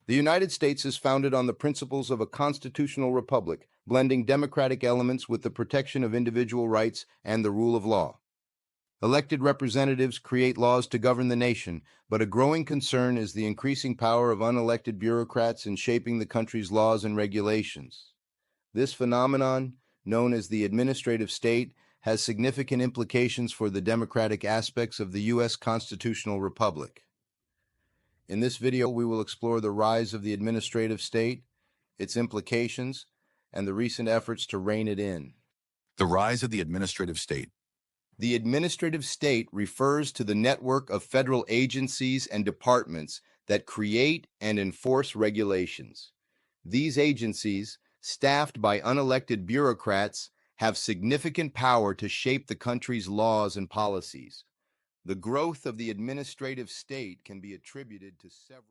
The United States is founded on the principles of a constitutional republic, blending democratic elements with the protection of individual rights and the rule of law. Elected representatives create laws to govern the nation, but a growing concern is the increasing power of unelected bureaucrats in shaping the country's laws and regulations. This phenomenon, known as the administrative state, has significant implications for the democratic aspects of the U.S. constitutional republic. In this video, we will explore the rise of the administrative state, its implications, and the recent efforts to rein it in. The rise of the administrative state. The administrative state refers to the network of federal agencies and departments that create and enforce regulations. These agencies, staffed by unelected bureaucrats, have significant power to shape the country's laws and policies. The growth of the administrative state can be attributed to several...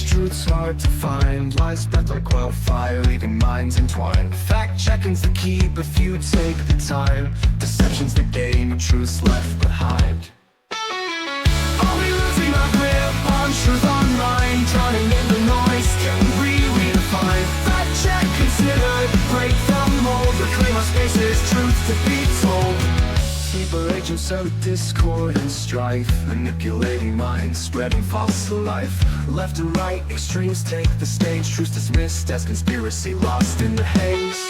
Truth's hard to find, lies spread like wildfire, leaving minds entwined. Fact-checking's the key, but few take the time. Deception's the game, truth's left behind. Are we losing our grip on truth online? Drowning in the noise, can we redefine? Fact-check, consider, break the mold, reclaim our spaces, truth to be told. Deeper agents of discord and strife, manipulating minds, spreading false life. Left and right, extremes take the stage, truths dismissed as conspiracy, lost in the haze.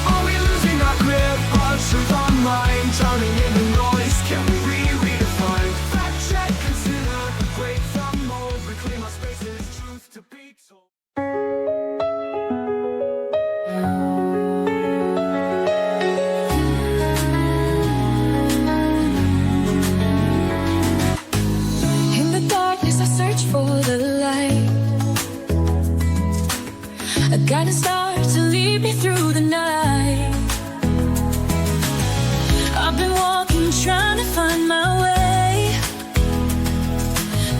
Are we losing our grip on truth online? Drowning in the noise, can we redefine? Fact check, consider, break the mold, reclaim our spaces, truth to be told. Guiding star to lead me through the night. I've been walking, trying to find my way,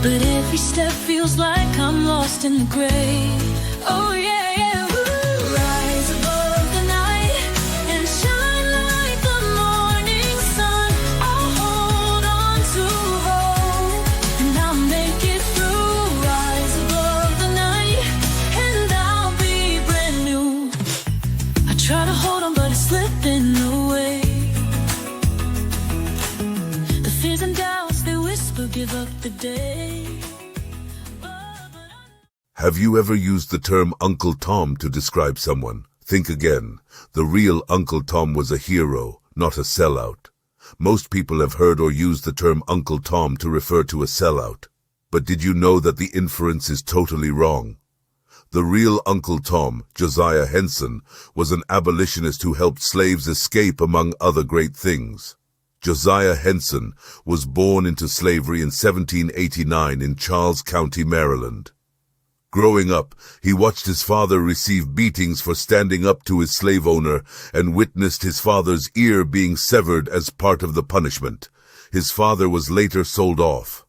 but every step feels like I'm lost in the grave. Oh yeah, yeah. Ooh. Rise above the night and shine like the morning sun. I'll hold on to hope and I'll make it through. Rise above the night and I'll be brand new. I try to hold on, but it's slipping away. The fears and doubts, they whisper, give up the day. Have you ever used the term Uncle Tom to describe someone? Think again. The real Uncle Tom was a hero, not a sellout. Most people have heard or used the term Uncle Tom to refer to a sellout. But did you know that the inference is totally wrong? The real Uncle Tom, Josiah Henson, was an abolitionist who helped slaves escape, among other great things. Josiah Henson was born into slavery in 1789 in Charles County, Maryland. Growing up, he watched his father receive beatings for standing up to his slave owner and witnessed his father's ear being severed as part of the punishment. His father was later sold off.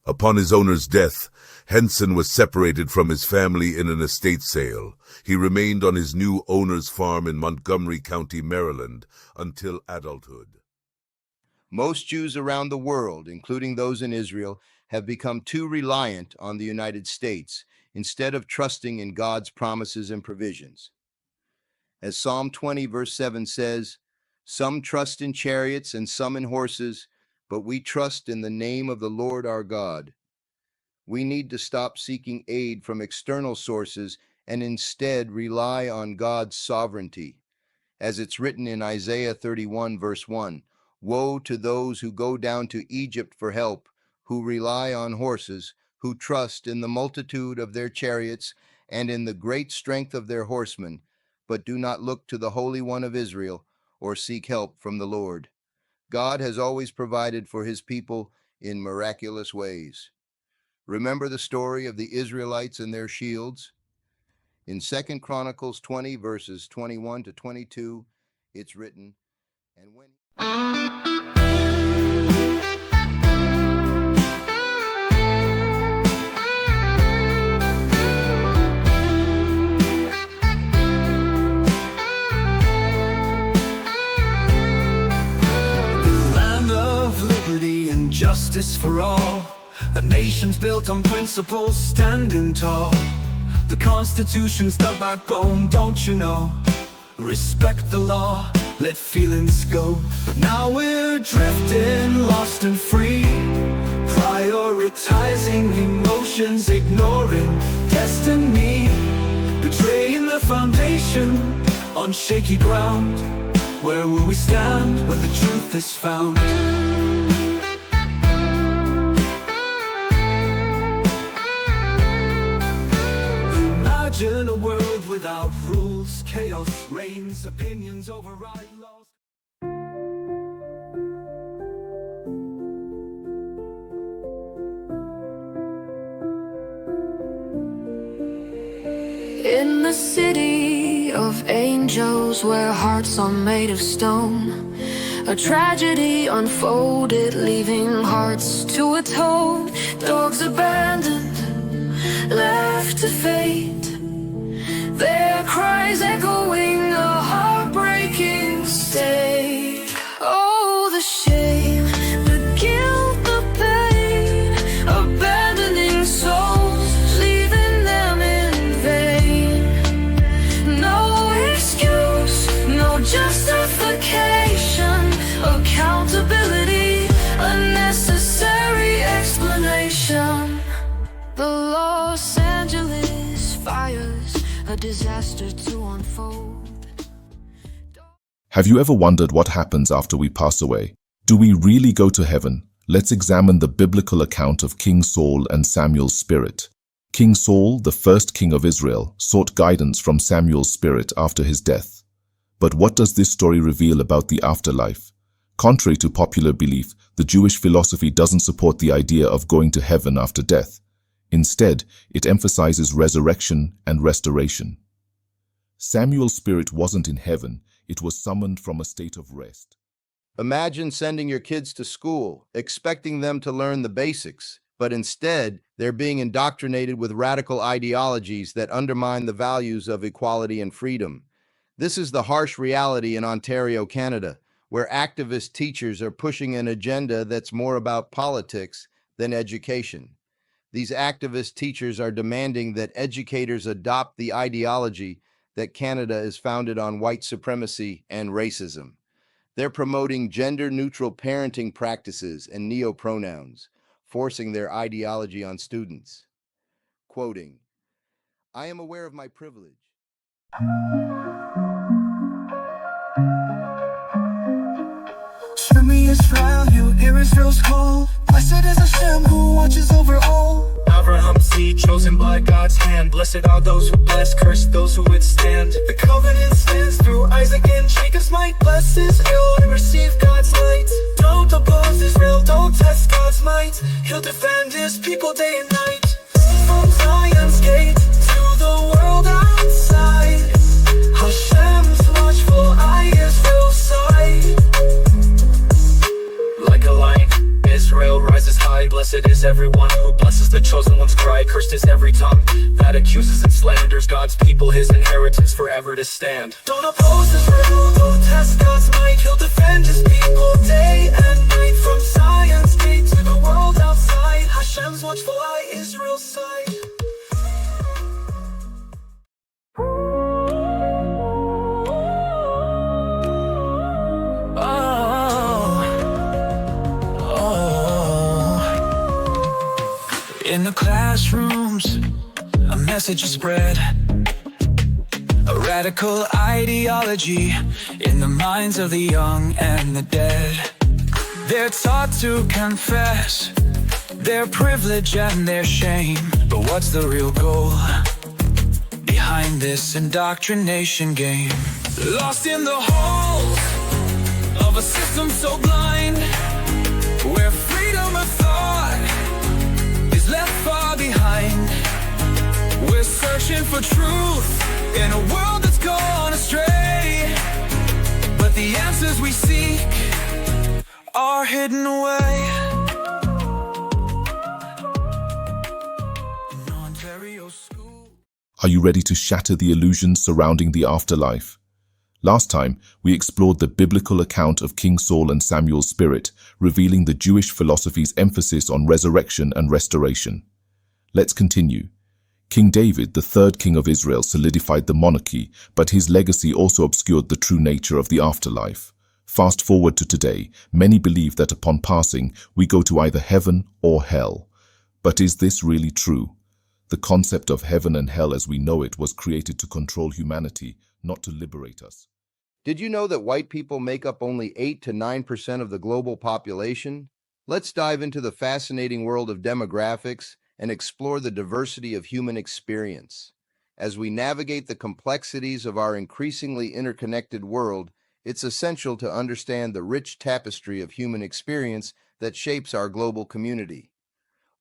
Upon his owner's death, Henson was separated from his family in an estate sale. He remained on his new owner's farm in Montgomery County, Maryland, until adulthood. Most Jews around the world, including those in Israel, have become too reliant on the United States instead of trusting in God's promises and provisions. As Psalm 20 verse 7 says, "Some trust in chariots and some in horses, but we trust in the name of the Lord our God." We need to stop seeking aid from external sources and instead rely on God's sovereignty. As it's written in Isaiah 31 verse 1, "Woe to those who go down to Egypt for help, who rely on horses, who trust in the multitude of their chariots and in the great strength of their horsemen, but do not look to the Holy One of Israel or seek help from the Lord." God has always provided for his people in miraculous ways. Remember the story of the Israelites and their shields? In 2 Chronicles 20 verses 21 to 22, it's written, "And when..." justice for all. A nation's built on principles, standing tall. The Constitution's the backbone, don't you know? Respect the law, let feelings go. But now we're drifting, lost and free, prioritizing emotions, ignoring destiny, betraying the foundation on shaky ground. Where will we stand when the truth is found? Imagine a world without rules, chaos reigns, opinions override laws. In the city of angels, where hearts are made of stone, a tragedy unfolded, leaving hearts to atone. Dogs abandoned, left to fate, their cries echoing a heartbreaking state. Oh, the shame, the guilt, the pain, abandoning souls, leaving them in vain. No excuse, no justification, accountability, unnecessary explanation. The Los Angeles fires, a disaster to unfold. Have you ever wondered what happens after we pass away? Do we really go to heaven? Let's examine the biblical account of King Saul and Samuel's spirit. King Saul, the first king of Israel, sought guidance from Samuel's spirit after his death. But what does this story reveal about the afterlife? Contrary to popular belief, the Jewish philosophy doesn't support the idea of going to heaven after death. Instead, it emphasizes resurrection and restoration. Samuel's spirit wasn't in heaven, it was summoned from a state of rest. Imagine sending your kids to school, expecting them to learn the basics, but instead, they're being indoctrinated with radical ideologies that undermine the values of equality and freedom. This is the harsh reality in Ontario, Canada, where activist teachers are pushing an agenda that's more about politics than education. These activist teachers are demanding that educators adopt the ideology that Canada is founded on white supremacy and racism. They're promoting gender-neutral parenting practices and neo-pronouns, forcing their ideology on students. Quoting, "I am aware of my privilege." Show me Israel, you hear Israel's call. Blessed is Hashem who watches over all. Abraham seed chosen by God's hand. Blessed are those who bless, cursed those who withstand. The covenant stands through Isaac and Jacob's might. Bless Israel and receive God's light. Don't oppose Israel, don't test God's might. He'll defend his people day and night. From Zion's gate to the world outside, Hashem's watchful eye, Israel's side. Like a lion, Israel rises high. Blessed is everyone who blesses the chosen one's cry. Cursed is every tongue that accuses and slanders God's people, his inheritance forever to stand. Don't oppose Israel, don't test God's might. He'll defend his people day and night. From Zion's gate to the world outside, Hashem's watchful eye, Israel's side. In the classrooms, a message is spread, a radical ideology in the minds of the young and the dead. They're taught to confess their privilege and their shame. But what's the real goal behind this indoctrination game? Lost in the halls of a system so blind, where freedom of thought is left far behind. We're searching for truth in a world that's gone astray, but the answers we seek are hidden away. In Ontario school. Are you ready to shatter the illusions surrounding the afterlife? Last time, we explored the biblical account of King Saul and Samuel's spirit, revealing the Jewish philosophy's emphasis on resurrection and restoration. Let's continue. King David, the third king of Israel, solidified the monarchy, but his legacy also obscured the true nature of the afterlife. Fast forward to today, many believe that upon passing, we go to either heaven or hell. But is this really true? The concept of heaven and hell as we know it was created to control humanity, not to liberate us. Did you know that white people make up only 8 to 9% of the global population? Let's dive into the fascinating world of demographics and explore the diversity of human experience. As we navigate the complexities of our increasingly interconnected world, it's essential to understand the rich tapestry of human experience that shapes our global community.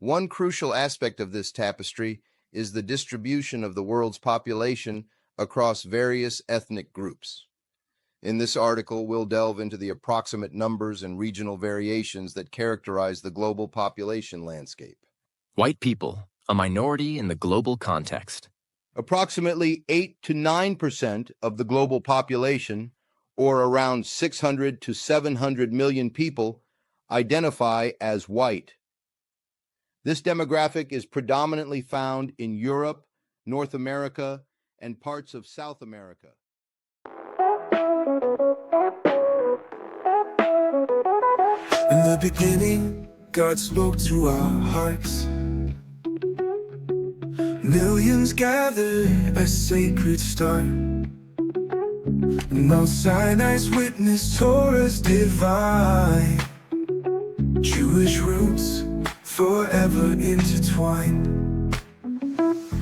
One crucial aspect of this tapestry is the distribution of the world's population across various ethnic groups. In this article, we'll delve into the approximate numbers and regional variations that characterize the global population landscape. White people, a minority in the global context. Approximately 8 to 9% of the global population, or around 600 to 700 million people, identify as white. This demographic is predominantly found in Europe, North America, and parts of South America. In the beginning, God spoke to our hearts. Millions gathered, a sacred start. Mount Sinai's witness, Torah's divine. Jewish roots forever intertwined.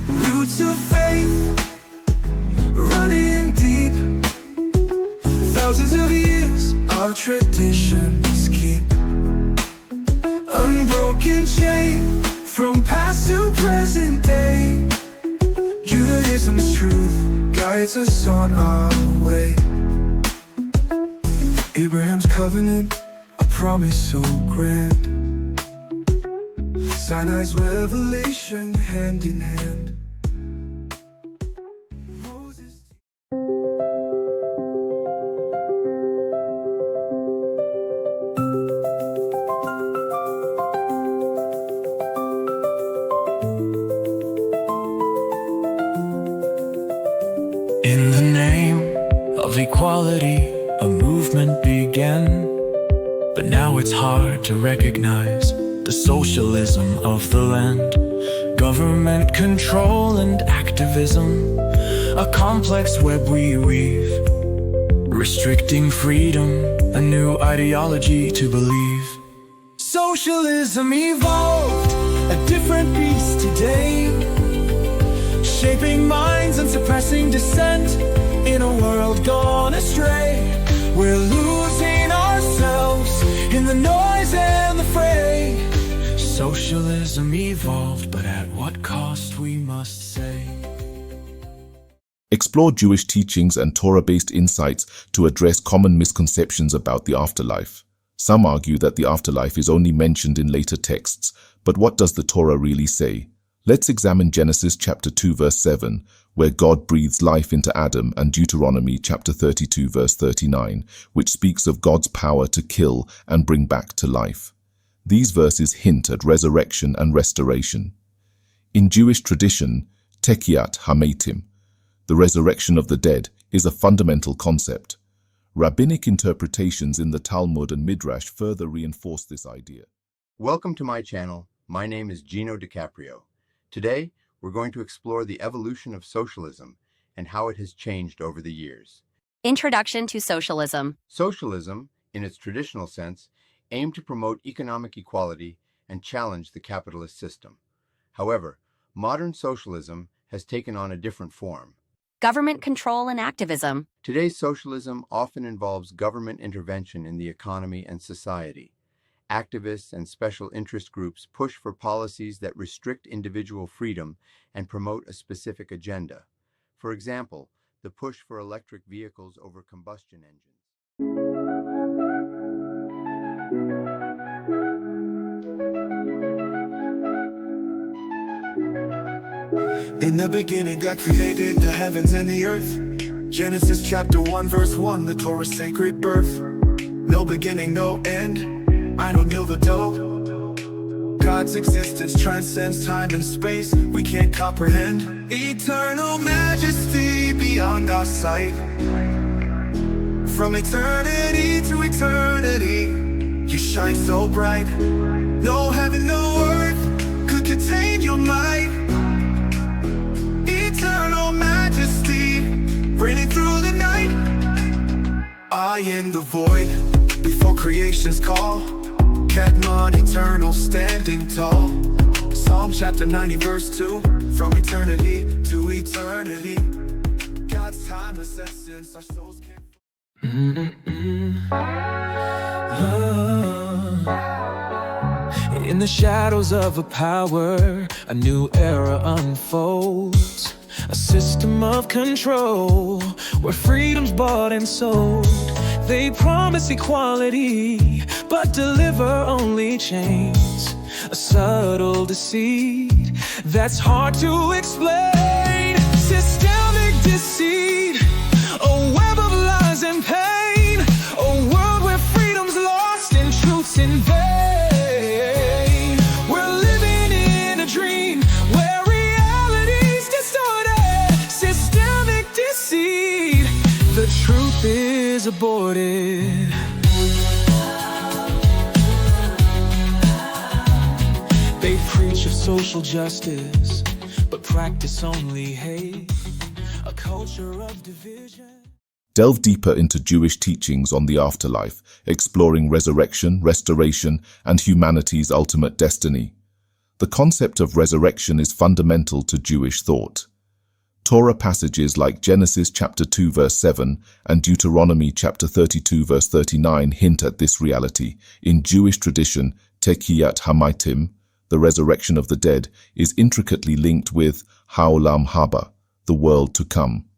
Roots of faith running deep. Thousands of years our traditions keep. Unbroken chain from past to present day. Judaism's truth guides us on our way. Abraham's covenant, a promise so grand. Sinai's revelation, hand in hand. Moses. In the name of equality, a movement began. But now it's hard to recognize the socialism of the land. Government control and activism, a complex web we weave, restricting freedom, a new ideology to believe. Socialism evolved, a different beast today, shaping minds and suppressing dissent. In a world gone astray, we're losing ourselves in the noise and the fray. Socialism evolved, but at what cost, we must say. Explore Jewish teachings and Torah-based insights to address common misconceptions about the afterlife. Some argue that the afterlife is only mentioned in later texts, but what does the Torah really say? Let's examine Genesis chapter 2 verse 7, where God breathes life into Adam, and Deuteronomy chapter 32 verse 39, which speaks of God's power to kill and bring back to life. These verses hint at resurrection and restoration. In Jewish tradition, Tekiyat HaMeitim, the resurrection of the dead, is a fundamental concept. Rabbinic interpretations in the Talmud and Midrash further reinforce this idea. Welcome to my channel. My name is Gino DiCaprio. Today, we're going to explore the evolution of socialism and how it has changed over the years. Introduction to Socialism. Socialism, in its traditional sense, aimed to promote economic equality and challenge the capitalist system. However, modern socialism has taken on a different form. Government control and activism. Today's socialism often involves government intervention in the economy and society. Activists and special interest groups push for policies that restrict individual freedom and promote a specific agenda. For example, the push for electric vehicles over combustion engines. In the beginning, God created the heavens and the earth. Genesis chapter 1 verse 1, the Torah's sacred birth. No beginning, no end, I know 𝗙𝗲𝗯𝗿𝘂. God's existence transcends time and space, we can't comprehend. Eternal majesty beyond our sight. From eternity to eternity, you shine so bright. No heaven, no earth could contain your might. Eternal majesty, reigning through the night. I in the void, before creation's call. 𝗾𝙤𝗀𝗇, eternal, standing tall. Psalm chapter 90 verse 2, from eternity to eternity. God's timeless essence, our souls can't. In the shadows of a power, a new era unfolds. A system of control, where freedom's bought and sold. They promise equality, but deliver only chains. A subtle deceit that's hard to explain. Systemic deceit, a web of lies and pain. A world where freedom's lost and truth's in vain. We're living in a dream where reality's distorted. Systemic deceit, the truth is aborted. They preach of social justice, but practice only hate. A culture of division. Delve deeper into Jewish teachings on the afterlife, exploring resurrection, restoration, and humanity's ultimate destiny. The concept of resurrection is fundamental to Jewish thought. Torah passages like Genesis chapter 2 verse 7 and Deuteronomy chapter 32 verse 39 hint at this reality. In Jewish tradition, 𝗙𝗲𝗯𝗿𝘂, the resurrection of the dead, is intricately linked with 𝗨𝗪𝗏𝗑, the world to come.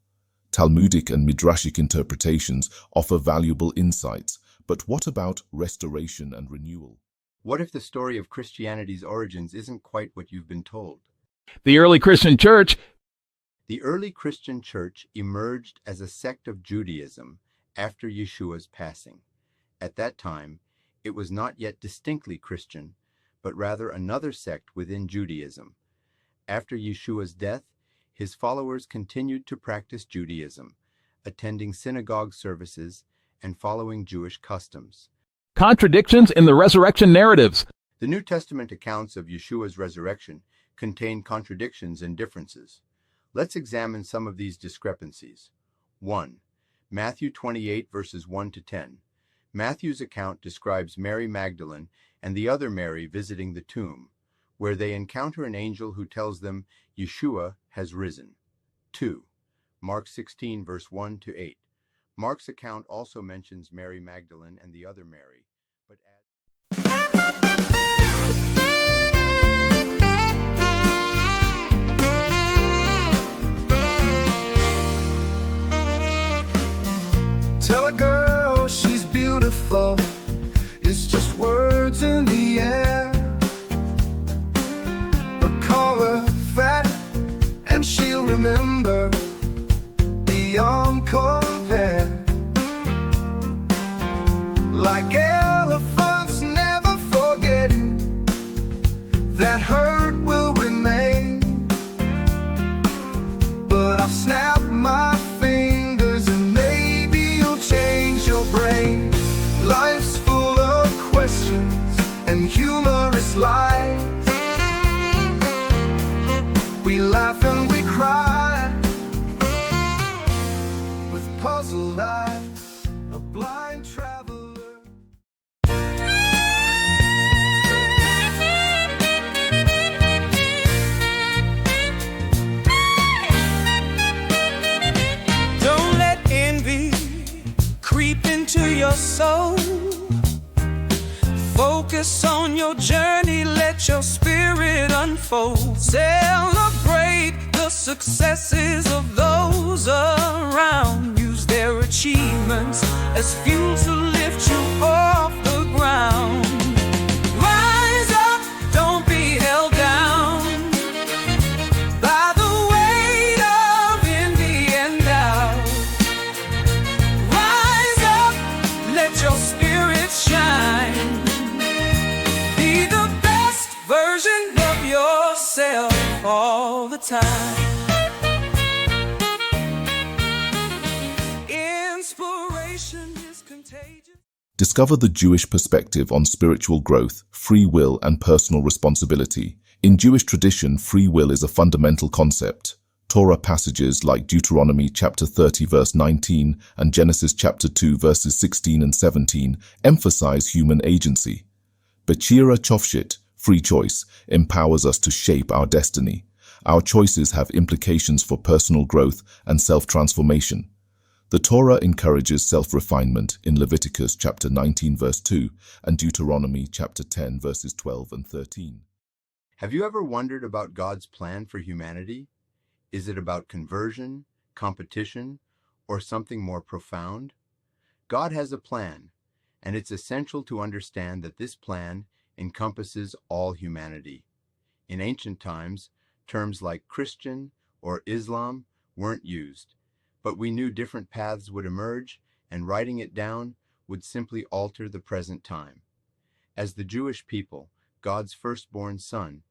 Talmudic and midrashic interpretations offer valuable insights, but what about restoration and renewal? What if the story of Christianity's origins isn't quite what you've been told? The early Christian church. The early Christian church emerged as a sect of Judaism after Yeshua's passing. At that time, it was not yet distinctly Christian, but rather another sect within Judaism. After Yeshua's death, his followers continued to practice Judaism, attending synagogue services and following Jewish customs. Contradictions in the resurrection narratives. The New Testament accounts of Yeshua's resurrection contain contradictions and differences. Let's examine some of these discrepancies. 1. Matthew 28 verses 1 to 10. Matthew's account describes Mary Magdalene and the other Mary visiting the tomb, where they encounter an angel who tells them Yeshua has risen. 2. Mark 16 verse 1 to 8. Mark's account also mentions Mary Magdalene and the other Mary, but adds Tell a girl she's beautiful, it's just words in the air. But call her fat and she'll remember 𝗙𝗏𝗪𝗏. Like elephants never forgetting, that hurt will remain. But I'll snap my fingers and maybe you'll change your brain. Life's full of questions and humorous lies. We laugh and we cry with puzzled eyes, a blind traveler. Don't let envy creep into your soul. Focus on your journey, let your spirit unfold. Celebrate the successes of those around. Use their achievements as fuel to lift you off the ground. Rise up, don't be held down by the weight of envy and doubt. Innovation is contagious. Discover the Jewish perspective on spiritual growth, free will, and personal responsibility. In Jewish tradition, free will is a fundamental concept. Torah passages like Deuteronomy chapter 30 verse 19 and Genesis chapter 2 verses 16 and 17 emphasize human agency. 𝗵𝗘𝗄, free choice, empowers us to shape our destiny. Our choices have implications for personal growth and self-transformation. The Torah encourages self-refinement in Leviticus chapter 19 verse 2 and Deuteronomy chapter 10 verses 12 and 13. Have you ever wondered about God's plan for humanity? Is it about conversion, competition, or something more profound? God has a plan, and it's essential to understand that this plan encompasses all humanity. In ancient times, terms like Christian or Islam weren't used, but we knew different paths would emerge, and writing it down would simply alter the present time. As the Jewish people, God's firstborn son,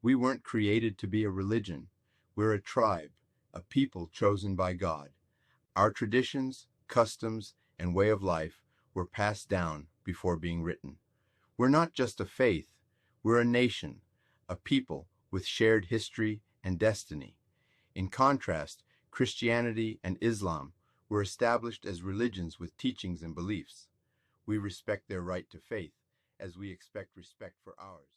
we weren't created to be a religion. We're a tribe, a people chosen by God. Our traditions, customs, and way of life were passed down before being written. We're not just a faith, we're a nation, a people with shared history and destiny. In contrast, Christianity and Islam were established as religions with teachings and beliefs. We respect their right to faith, as we expect respect for ours.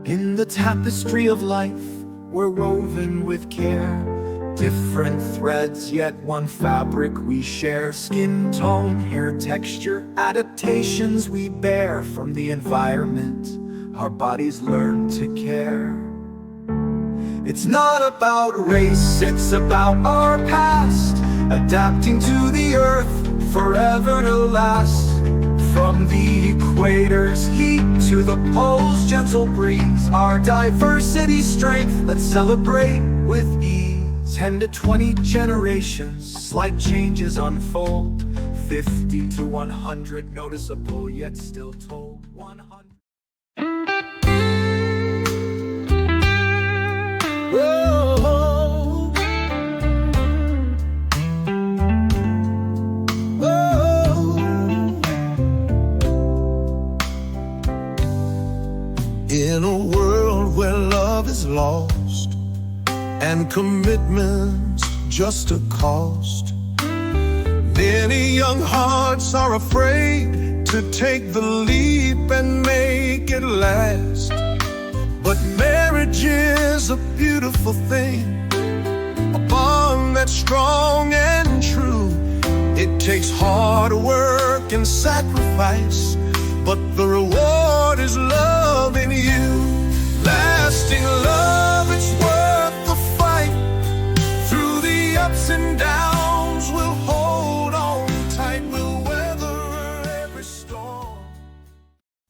In the tapestry of life, we're woven with care. Different threads, yet one fabric we share. Skin tone, hair texture, adaptations we bear from the environment. Our bodies learn to care. It's not about race, it's about our past. Adapting to the earth, forever to last. From the equator's heat to the pole's gentle breeze, our diversity strength, let's celebrate with ease. 10 to 20 generations, slight changes unfold. 50 to 100, noticeable yet still told. 100. Whoa. In a world where love is lost and commitment's just a cost, many young hearts are afraid to take the leap and make it last. But marriage is a beautiful thing, a bond that's strong and true. It takes hard work and sacrifice, but the reward is love in you. Lasting love, it's worth the fight. Through the ups and downs, we'll hold on tight. We'll weather every storm.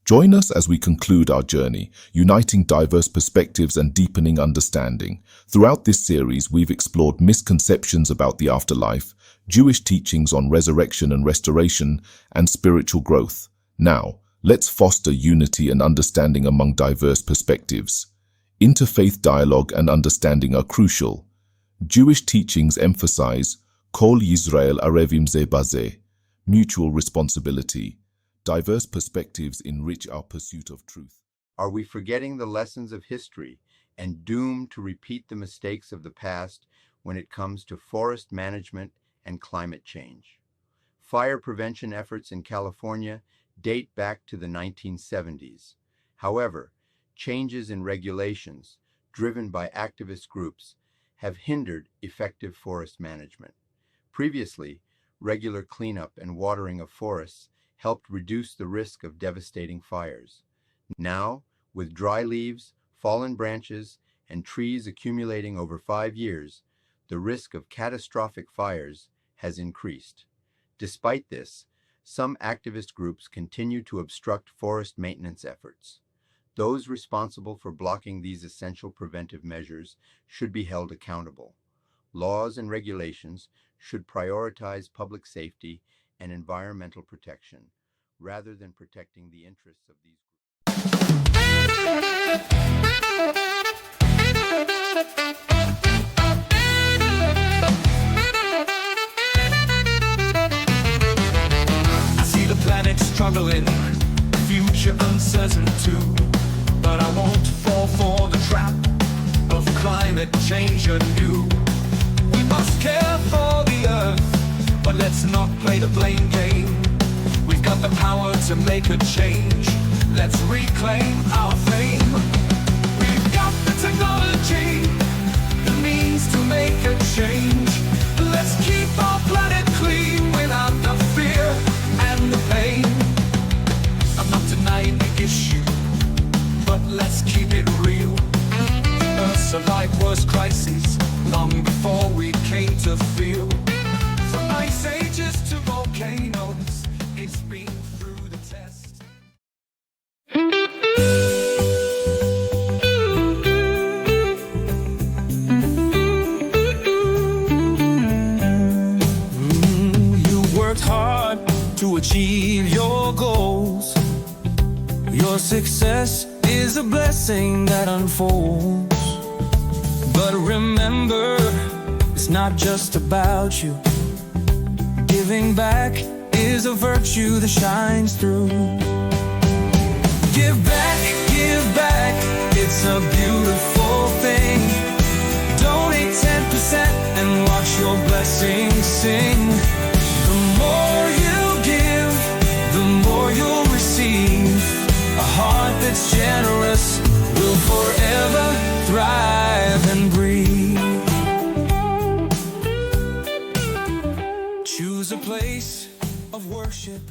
Join us as we conclude our journey, uniting diverse perspectives and deepening understanding. Throughout this series, we've explored misconceptions about the afterlife, Jewish teachings on resurrection and restoration, and spiritual growth. Now, let's foster unity and understanding among diverse perspectives. Interfaith dialogue and understanding are crucial. Jewish teachings emphasize Kol Yisrael Arevim Ze Baze, mutual responsibility. Diverse perspectives enrich our pursuit of truth. Are we forgetting the lessons of history and doomed to repeat the mistakes of the past when it comes to forest management and climate change? Fire prevention efforts in California date back to the 1970s. However, changes in regulations driven by activist groups have hindered effective forest management. Previously, regular cleanup and watering of forests helped reduce the risk of devastating fires. Now, with dry leaves, fallen branches, and trees accumulating over 5 years, the risk of catastrophic fires has increased. Despite this, some activist groups continue to obstruct forest maintenance efforts. Those responsible for blocking these essential preventive measures should be held accountable. Laws and regulations should prioritize public safety and environmental protection, rather than protecting the interests of these I see the planet struggling, future uncertain too, but I won't fall for the trap of climate change anew. We must care for the earth, but let's not play the blame game. We've got the power to make a change. Let's reclaim our fame. We've got the technology, the means to make a change. Let's keep our planet clean without the fear and the pain. I'm not denying the issue, but let's keep it real. Earth's a life was crisis long before we came to feel. From ice ages to volcanoes, it's been through the test. You worked hard to achieve your goals. Your success is a blessing that unfolds. But remember, it's not just about you. Giving back is a virtue that shines through. Give back, it's a beautiful thing. Donate 10% and watch your blessings sing. The more you give, the more you'll receive. A heart that's generous will forever thrive and breathe. Choose a place of worship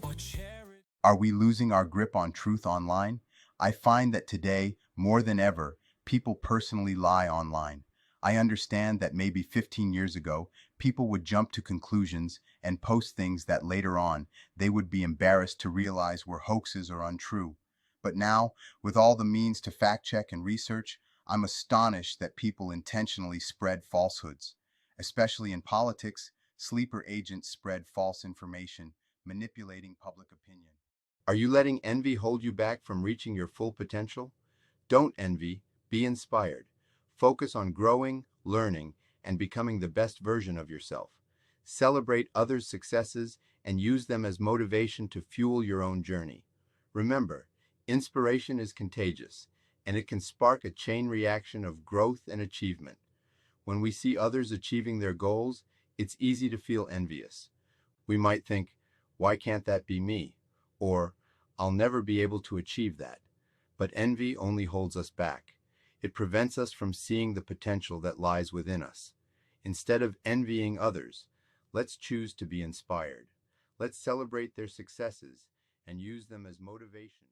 or charity. Are we losing our grip on truth online? I find that today, more than ever, people personally lie online. I understand that maybe 15 years ago, people would jump to conclusions and post things that later on they would be embarrassed to realize were hoaxes or untrue. But now, with all the means to fact check and research, I'm astonished that people intentionally spread falsehoods. Especially in politics, sleeper agents spread false information, manipulating public opinion. Are you letting envy hold you back from reaching your full potential? Don't envy, be inspired. Focus on growing, learning, and becoming the best version of yourself. Celebrate others' successes and use them as motivation to fuel your own journey. Remember, inspiration is contagious, and it can spark a chain reaction of growth and achievement. When we see others achieving their goals, it's easy to feel envious. We might think, why can't that be me? Or, I'll never be able to achieve that. But envy only holds us back. It prevents us from seeing the potential that lies within us. Instead of envying others, let's choose to be inspired. Let's celebrate their successes and use them as motivation.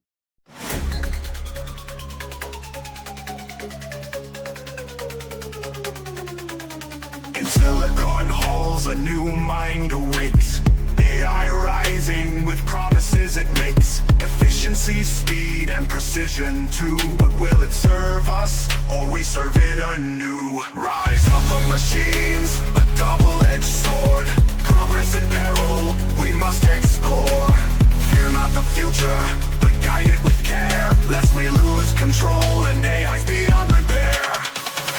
In silicon halls, a new mind awaits. AI rising with promises it makes. Efficiency, speed, and precision too. But will it serve us, or we serve it anew? Rise of the machines, a double-edged sword. Progress in peril, we must explore. Fear not the future, but guide it with care. Lest we lose control and AI's beyond repair.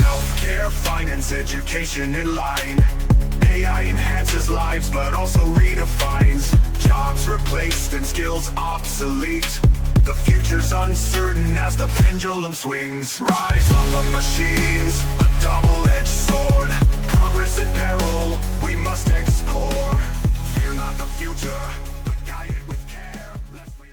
Healthcare, finance, education in line. AI enhances lives but also redefines. Jobs replaced and skills obsolete. The future's uncertain as the pendulum swings. Rise of the machines, a double-edged sword. Progress in peril, we must explore. Fear not the future, but guide it with care. Lest we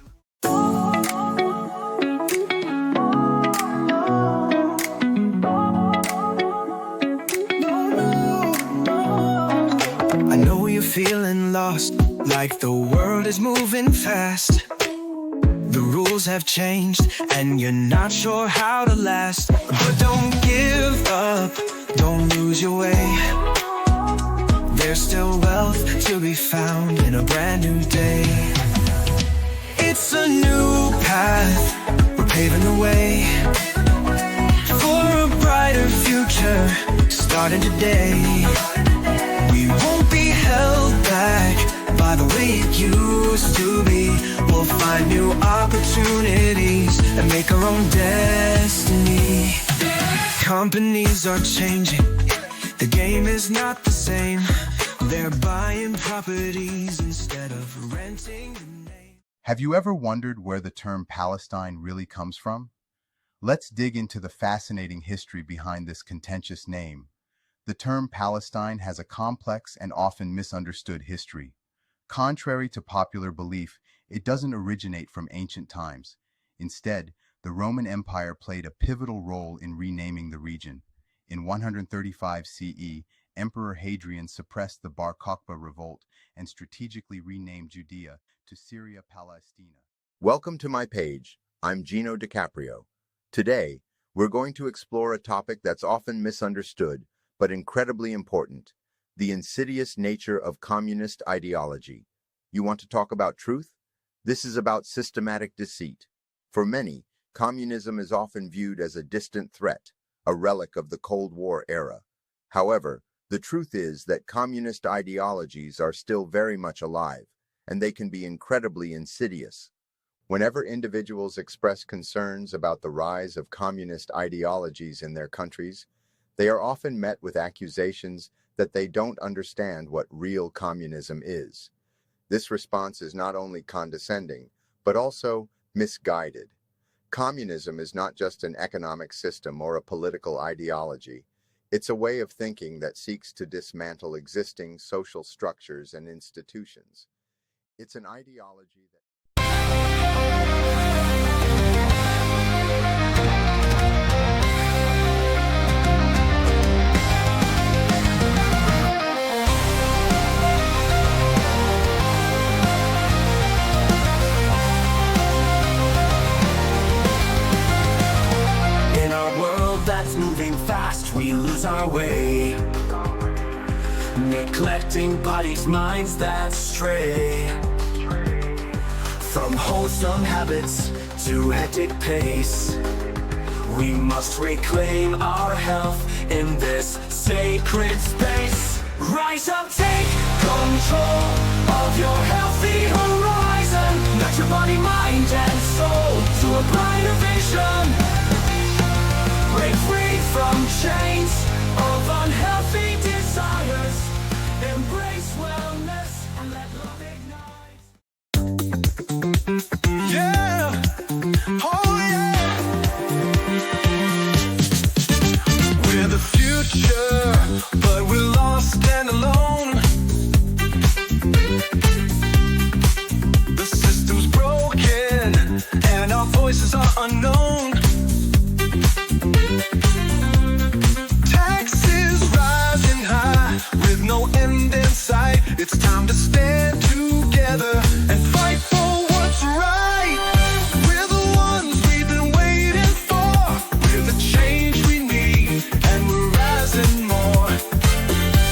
I know you're feeling lost, like the world is moving fast. The rules have changed, and you're not sure how to last. But don't give up, don't lose your way. There's still wealth to be found in a brand new day. It's a new path, we're paving the way for a brighter future, starting today. We won't find new opportunities and make our own destiny. Companies are changing, the game is not the same. They're buying properties instead of renting the name. Have you ever wondered where the term Palestine really comes from? Let's dig into the fascinating history behind this contentious name. The term Palestine has a complex and often misunderstood history. Contrary to popular belief, it doesn't originate from ancient times. Instead, the Roman Empire played a pivotal role in renaming the region. In 135 CE, Emperor Hadrian suppressed the Bar-Kokhba revolt and strategically renamed Judea to Syria Palestina. Welcome to my page. I'm Gino DiCaprio. Today, we're going to explore a topic that's often misunderstood, but incredibly important: the insidious nature of communist ideology. You want to talk about truth? This is about systematic deceit. For many, communism is often viewed as a distant threat, a relic of the Cold War era. However, the truth is that communist ideologies are still very much alive, and they can be incredibly insidious. Whenever individuals express concerns about the rise of communist ideologies in their countries, they are often met with accusations that they don't understand what real communism is. This response is not only condescending, but also misguided. Communism is not just an economic system or a political ideology. It's a way of thinking that seeks to dismantle existing social structures and institutions. It's an ideology that moving fast, we lose our way, neglecting bodies, minds that stray. From wholesome habits to hectic pace, we must reclaim our health in this sacred space. Rise up, take control of your healthy horizon. Nurture body, mind, and soul to a brighter vision. Break free from chains of unhealthy desires. Embrace wellness and let love ignite. Yeah, oh yeah. We're the future, but we're lost and alone. The system's broken and our voices are unknown. Taxes rising high with no end in sight. It's time to stand together and fight for what's right. We're the ones we've been waiting for. We're the change we need, and we're rising more.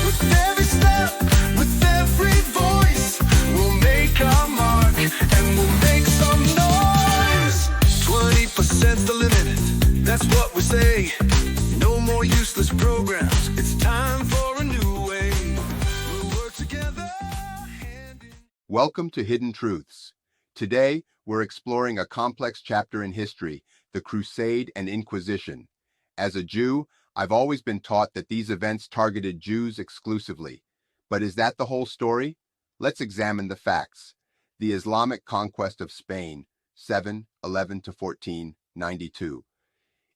With every step, with every voice, we'll make our mark and we'll make some noise. 20%'s the limit, that's what we say. No more useless programs, it's time for a new way. We'll work together. Welcome to Hidden Truths. Today, we're exploring a complex chapter in history, the Crusade and Inquisition. As a Jew, I've always been taught that these events targeted Jews exclusively. But is that the whole story? Let's examine the facts. The Islamic conquest of Spain, 711 to 1492.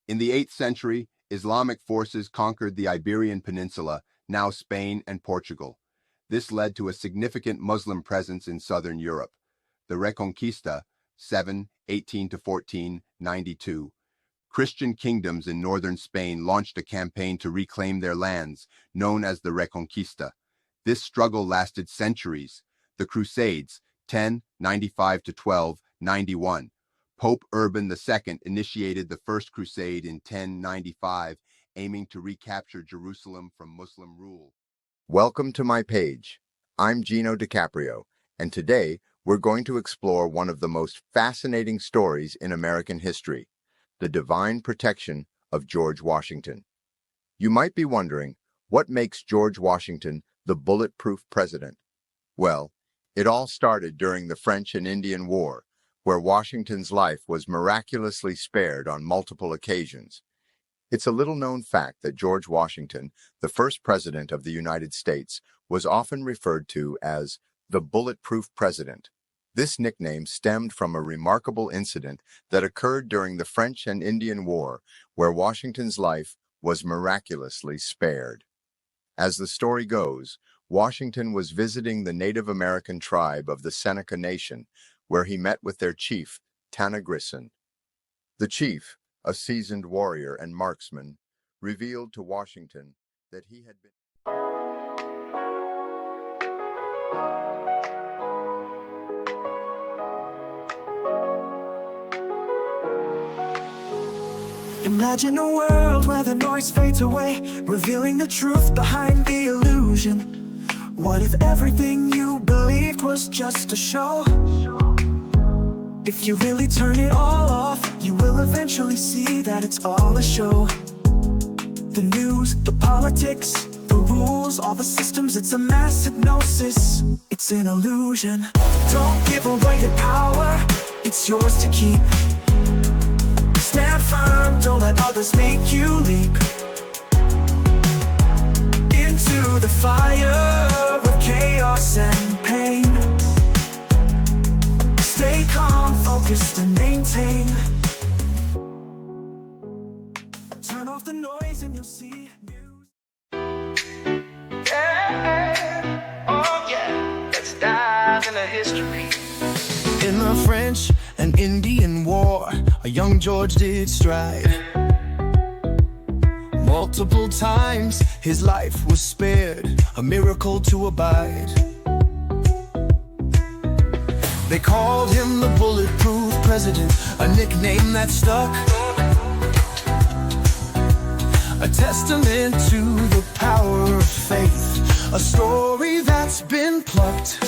In the 8th century, Islamic forces conquered the Iberian Peninsula, now Spain and Portugal. This led to a significant Muslim presence in southern Europe. The Reconquista, 718 to 1492. Christian kingdoms in northern Spain launched a campaign to reclaim their lands, known as the Reconquista. This struggle lasted centuries. The Crusades, 1095 to 1291. Pope Urban II initiated the First Crusade in 1095, aiming to recapture Jerusalem from Muslim rule. Welcome to my page. I'm Gino DiCaprio, and today we're going to explore one of the most fascinating stories in American history, the divine protection of George Washington. You might be wondering, what makes George Washington the bulletproof president? Well, it all started during the French and Indian War, where Washington's life was miraculously spared on multiple occasions. It's a little-known fact that George Washington, the first president of the United States, was often referred to as the bulletproof president. This nickname stemmed from a remarkable incident that occurred during the French and Indian War, where Washington's life was miraculously spared. As the story goes, Washington was visiting the Native American tribe of the Seneca Nation, where he met with their chief, 𝗙𝗪𝙥. The chief, a seasoned warrior and marksman, revealed to Washington that he had been Imagine a world where the noise fades away, revealing the truth behind the illusion. What if everything you believed was just a show? If you really turn it all off, you will eventually see that it's all a show. The news, the politics, the rules, all the systems, it's a mass hypnosis. It's an illusion. Don't give away your power, it's yours to keep. Stand firm, don't let others make you leap into the fire of chaos and pain. Stay calm, focused and maintain. Turn off the noise and you'll see news. Yeah, oh yeah, let's dive into history. In the French and Indian War, a young George did stride. Multiple times his life was spared, a miracle to abide. They called him the bulletproof president, a nickname that stuck, a testament to the power of faith, a story that's been plucked.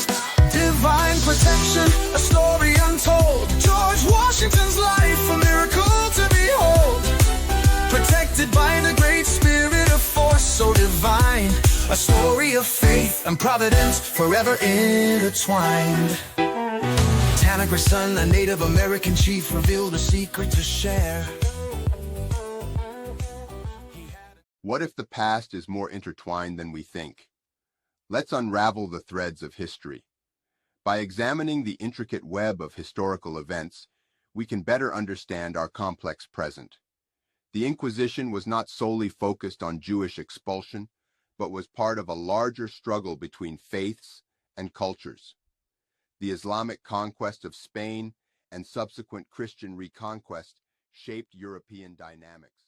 Divine protection, a story untold. George Washington's life, a miracle to behold. Protected by the great spirit of force so divine. A story of faith and providence forever intertwined. 𝗙𝗪𝙥, a Native American chief, revealed a secret to share. What if the past is more intertwined than we think? Let's unravel the threads of history. By examining the intricate web of historical events, we can better understand our complex present. The Inquisition was not solely focused on Jewish expulsion, but was part of a larger struggle between faiths and cultures. The Islamic conquest of Spain and subsequent Christian reconquest shaped European dynamics.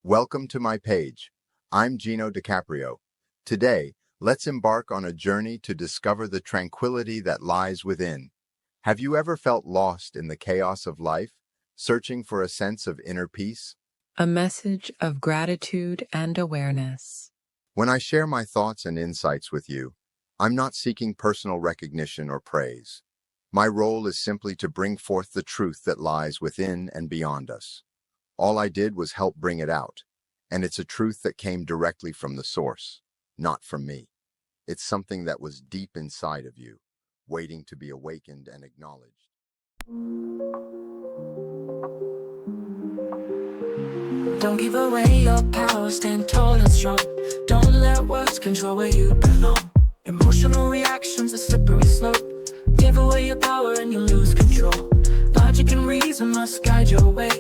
Welcome to my page. I'm Gino DiCaprio. Today, let's embark on a journey to discover the tranquility that lies within. Have you ever felt lost in the chaos of life, searching for a sense of inner peace? A message of gratitude and awareness. When I share my thoughts and insights with you, I'm not seeking personal recognition or praise. My role is simply to bring forth the truth that lies within and beyond us. All I did was help bring it out, and it's a truth that came directly from the source, not from me. It's something that was deep inside of you, waiting to be awakened and acknowledged. Don't give away your power, stand tall and strong. Don't let words control where you belong. Emotional reactions, a slippery slope. Give away your power and you lose control. Logic and reason must guide your way,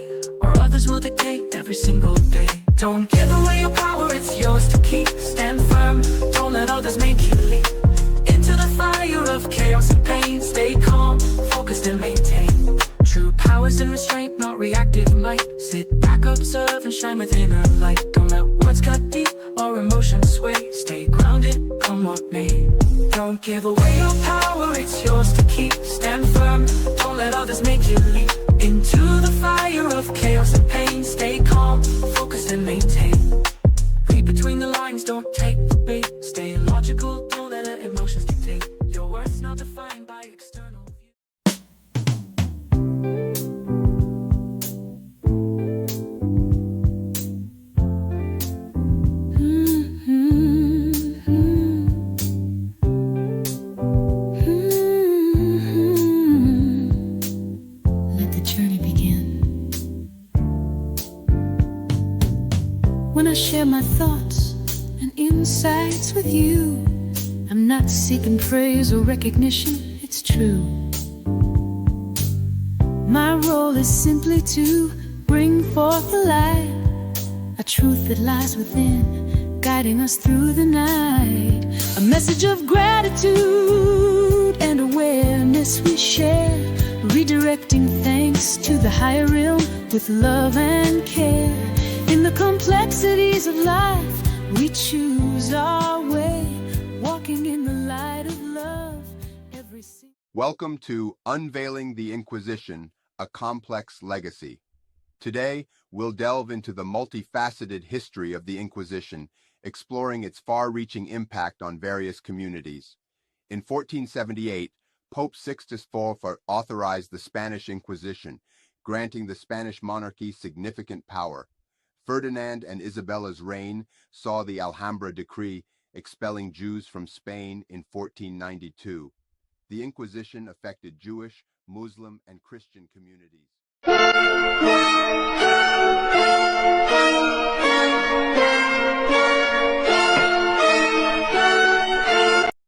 or others will dictate every single day. Don't give away your power, it's yours to keep. Stand firm, don't let others make you leap into the fire of chaos and pain. Stay calm, focused and maintain. True power's in restraint, not reactive might. Sit back, observe and shine with inner light. Don't let words cut deep or emotions sway. Stay grounded, come what may. Don't give away your power, it's yours to keep. Stand firm, don't let others make you leap into the fire of chaos and pain. Stay calm, focused and maintain. Read between the lines, don't take the bait. Stay logical, don't let emotions dictate. Your worth's not defined by external view. share my thoughts and insights with you. I'm not seeking praise or recognition, it's true. My role is simply to bring forth the light, a truth that lies within, guiding us through the night. A message of gratitude and awareness we share, redirecting thanks to the higher realm with love and care. In the complexities of life, we choose our way, walking in the light of love. Welcome to Unveiling the Inquisition, a Complex Legacy. Today, we'll delve into the multifaceted history of the Inquisition, exploring its far-reaching impact on various communities. In 1478, Pope Sixtus IV authorized the Spanish Inquisition, granting the Spanish monarchy significant power. Ferdinand and Isabella's reign saw the Alhambra Decree expelling Jews from Spain in 1492. The Inquisition affected Jewish, Muslim, and Christian communities.